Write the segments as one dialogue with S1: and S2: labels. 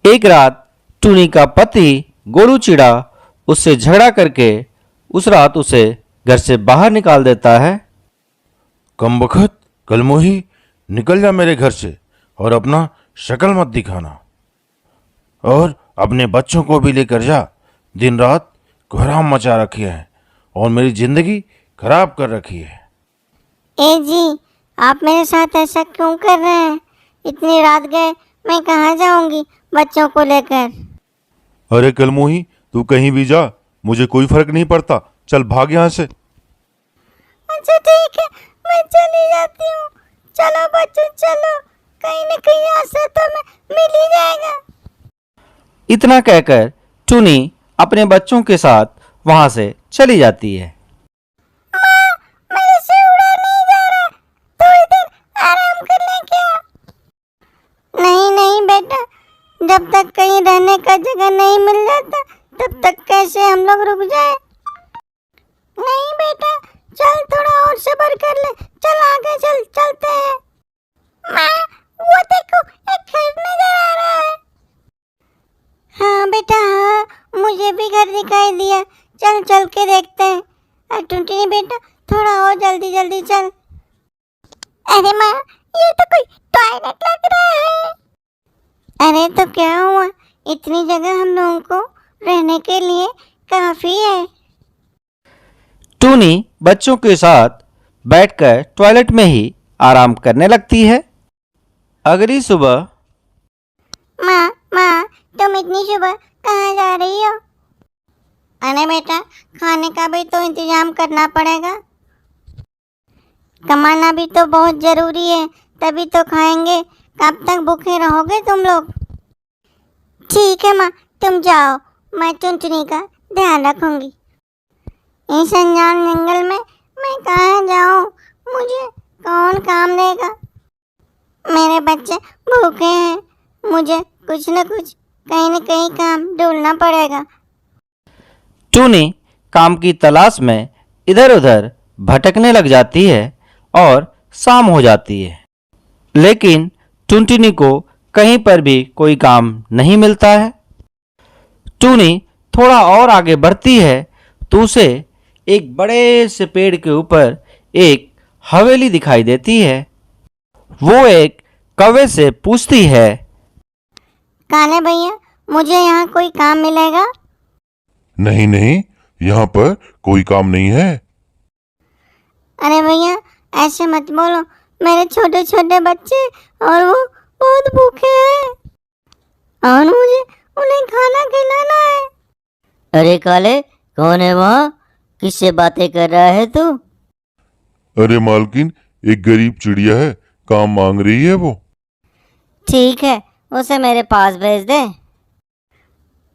S1: एक रात टूनी का पति गोलू चिड़ा उससे झगड़ा करके उस रात उसे घर से बाहर निकाल देता है।
S2: कमबख्त कलमोही, निकल जा मेरे घर से और अपना शक्ल मत दिखाना, और अपने बच्चों को भी लेकर जा। दिन रात कोहराम मचा रखी है और मेरी जिंदगी खराब कर रखी है।
S3: ए जी, आप मेरे साथ ऐसा क्यों कर रहे हैं? इतनी रात गए मैं कहाँ जाऊंगी बच्चों को लेकर?
S2: अरे कलमोही, तू कहीं भी जा, मुझे कोई फर्क नहीं पड़ता। चल भाग यहाँ से।
S3: अच्छा ठीक है, मैं चली जाती हूँ। चलो बच्चों चलो, कहीं न कहीं आशा तो मैं मिल ही जाएगा।
S1: इतना कहकर टूनी अपने बच्चों के साथ वहां से चली जाती है।
S3: मेरे से उड़ा नहीं जा रहा, थोड़ी देर आराम कर ले क्या? नहीं नहीं बेटा, जब तक कहीं रहने का जगह नहीं मिल जाता तब तक कैसे हम लोग रुक जाए? नहीं बेटा, चल थोड़ा और सब्र कर ले, चल आगे चल, चलते हैं। माँ, वो देखो एक घर नजर आ रहा है। हाँ बेटा हाँ, मुझे भी घर दिखाई दिया, चल चल के देखते हैं। टुनटुनी बेटा, थोड़ा और जल्दी जल्दी चल। अरे माँ, ये तो कोई टॉयलेट लग रहा है। अरे तो क्या हुआ, इतनी जगह हम लोगों को रहने के लिए काफी है।
S1: टूनी बच्चों के साथ बैठकर टॉयलेट में ही आराम करने लगती है। अगली सुबह
S3: माँ माँ, तुम इतनी सुबह कहाँ जा रही हो? अरे बेटा, खाने का भी तो इंतजाम करना पड़ेगा, कमाना भी तो बहुत जरूरी है, तभी तो खाएंगे। कब तक भूखे रहोगे तुम लोग? ठीक है माँ, तुम जाओ, मैं टुनटुनी का ध्यान रखूंगी। इस अनजान जंगल में मैं कहाँ जाऊँ? मुझे कौन काम देगा? मेरे बच्चे भूखे हैं, मुझे कुछ न कुछ कहीं न कहीं काम ढूंढना पड़ेगा।
S1: टूनी काम की तलाश में इधर उधर भटकने लग जाती है और शाम हो जाती है, लेकिन टुनटुनी को कहीं पर भी कोई काम नहीं मिलता है। टूनी थोड़ा और आगे बढ़ती है तो उसे एक बड़े से पेड़ के ऊपर एक हवेली दिखाई देती है। वो एक कौवे से पूछती है,
S3: काले भैया, मुझे यहाँ कोई काम मिलेगा?
S2: नहीं नहीं, यहाँ पर कोई काम नहीं है।
S3: अरे भैया, ऐसे मत बोलो, मेरे छोटे छोटे बच्चे और वो बहुत भूखे हैं और मुझे उन्हें खाना खिलाना है।
S4: अरे काले, कौन है वहाँ? किससे बातें कर रहा है तू?
S2: अरे मालकिन, एक गरीब चिड़िया है, काम मांग रही है वो।
S4: ठीक है, उसे मेरे पास भेज दे।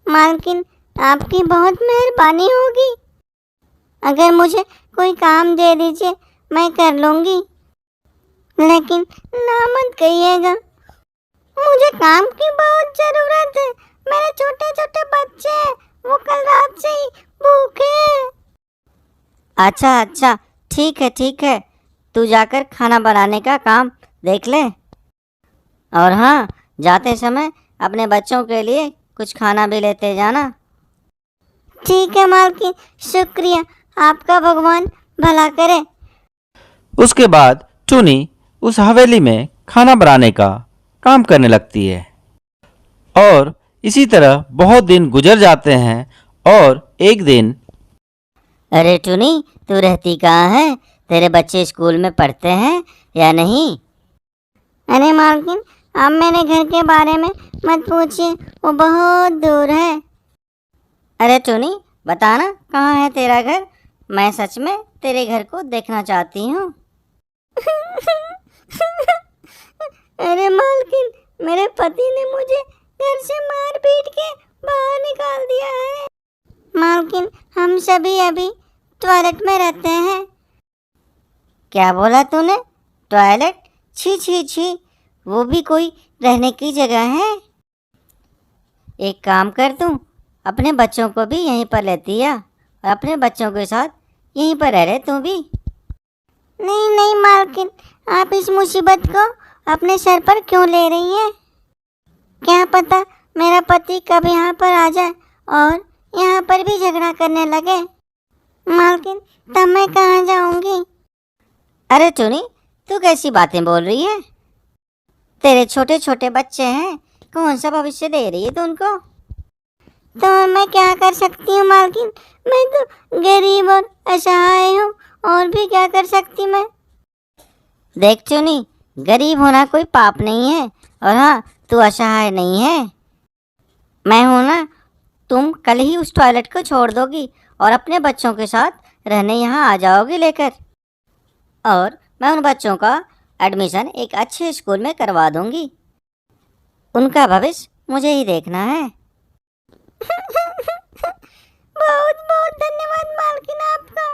S3: मालकिन, आपकी बहुत मेहरबानी होगी, अगर मुझे कोई काम दे दीजिए मैं कर लूँगी, लेकिन ना मत कहिएगा, मुझे काम की बहुत ज़रूरत है। मेरे छोटे छोटे बच्चे हैं, वो कल रात से ही भूखे हैं।
S4: अच्छा अच्छा, ठीक है, तू जाकर खाना बनाने का काम देख ले, और हाँ, जाते समय अपने बच्चों के लिए कुछ खाना भी लेते जाना।
S3: ठीक है मालकिन, शुक्रिया, आपका भगवान भला करे।
S1: उसके बाद टूनी उस हवेली में खाना बनाने का काम करने लगती है और इसी तरह बहुत दिन गुजर जाते हैं। और एक दिन,
S4: अरे टुनी, तू रहती कहाँ है? तेरे बच्चे स्कूल में पढ़ते हैं या नहीं?
S3: अरे मालकिन, आप मेरे घर के बारे में मत पूछिए, वो बहुत दूर है।
S4: अरे टुनी, बताना कहाँ है तेरा घर? मैं सच में तेरे घर को देखना चाहती हूँ।
S3: अरे मालकिन, मेरे पति ने मुझे घर से मार पीट के बाहर निकाल दिया है। मालकिन, हम सभी अभी टॉयलेट में रहते हैं।
S4: क्या बोला तूने? टॉयलेट? छी छी छी, वो भी कोई रहने की जगह है? एक काम कर, तू अपने बच्चों को भी यहीं पर लेती आ और अपने बच्चों के साथ यहीं पर रह रहे तू भी।
S3: नहीं नहीं मालकिन, आप इस मुसीबत को अपने सर पर क्यों ले रही हैं? क्या पता मेरा पति कब यहाँ पर आ जाए और यहाँ पर भी झगड़ा करने लगे। मालकिन, तब मैं कहाँ जाऊंगी?
S4: अरे टूनी, तू कैसी बातें बोल रही है? तेरे छोटे छोटे बच्चे हैं, कौन सा भविष्य दे रही है तू उनको?
S3: तो मैं क्या कर सकती हूँ मालकिन? मैं तो गरीब और असहाय हूँ, और भी क्या कर सकती मैं?
S4: देख टूनी, गरीब होना कोई पाप नहीं है, और हाँ, तू असहाय नहीं है। मैं हूं ना, तुम कल ही उस टॉयलेट को छोड़ दोगी और अपने बच्चों के साथ रहने यहाँ आ जाओगी लेकर, और मैं उन बच्चों का एडमिशन एक अच्छे स्कूल में करवा दूंगी। उनका भविष्य मुझे ही देखना है।
S3: बहुत बहुत धन्यवाद मालकिन आपका।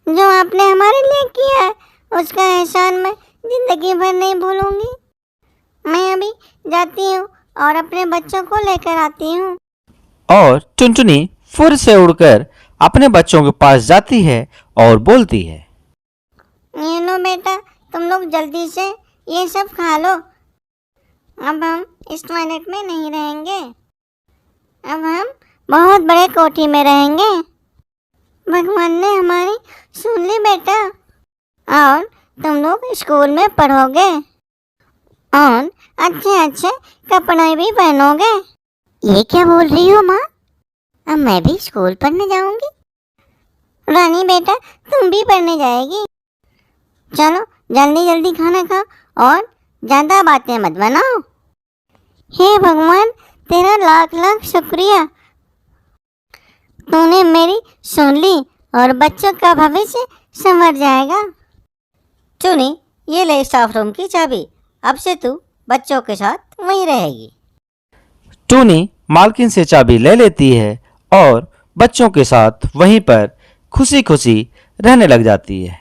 S3: जो आपने हमारे लिए किया है उसका एहसान मैं जिंदगी भर नहीं भूलूंगी। मैं अभी जाती हूँ और अपने बच्चों को लेकर आती हूँ।
S1: और टुनटुनी फिर से उड़कर अपने बच्चों के पास जाती है और बोलती है,
S3: ये लो बेटा, तुम लोग जल्दी से ये सब खा लो। अब हम इस टॉयलेट में नहीं रहेंगे, अब हम बहुत बड़े कोठी में रहेंगे। भगवान ने हमारी सुन ली बेटा, और तुम लोग स्कूल में पढ़ोगे और अच्छे अच्छे कपड़े भी पहनोगे। ये क्या बोल रही हो माँ? अब मैं भी स्कूल पढ़ने जाऊंगी? रानी बेटा, तुम भी पढ़ने जाएगी? चलो जल्दी जल्दी खाना खाओ और ज़्यादा बातें मत बनाओ। हे भगवान, तेरा लाख लाख शुक्रिया, तूने मेरी सुन ली और बच्चों का भविष्य संवर जाएगा।
S4: टूनी, ये ले स्टाफ रूम की चाबी, अब से तू बच्चों के साथ वहीं रहेगी।
S1: टूनी मालकिन से चाबी ले लेती है और बच्चों के साथ वहीं पर खुशी खुशी रहने लग जाती है।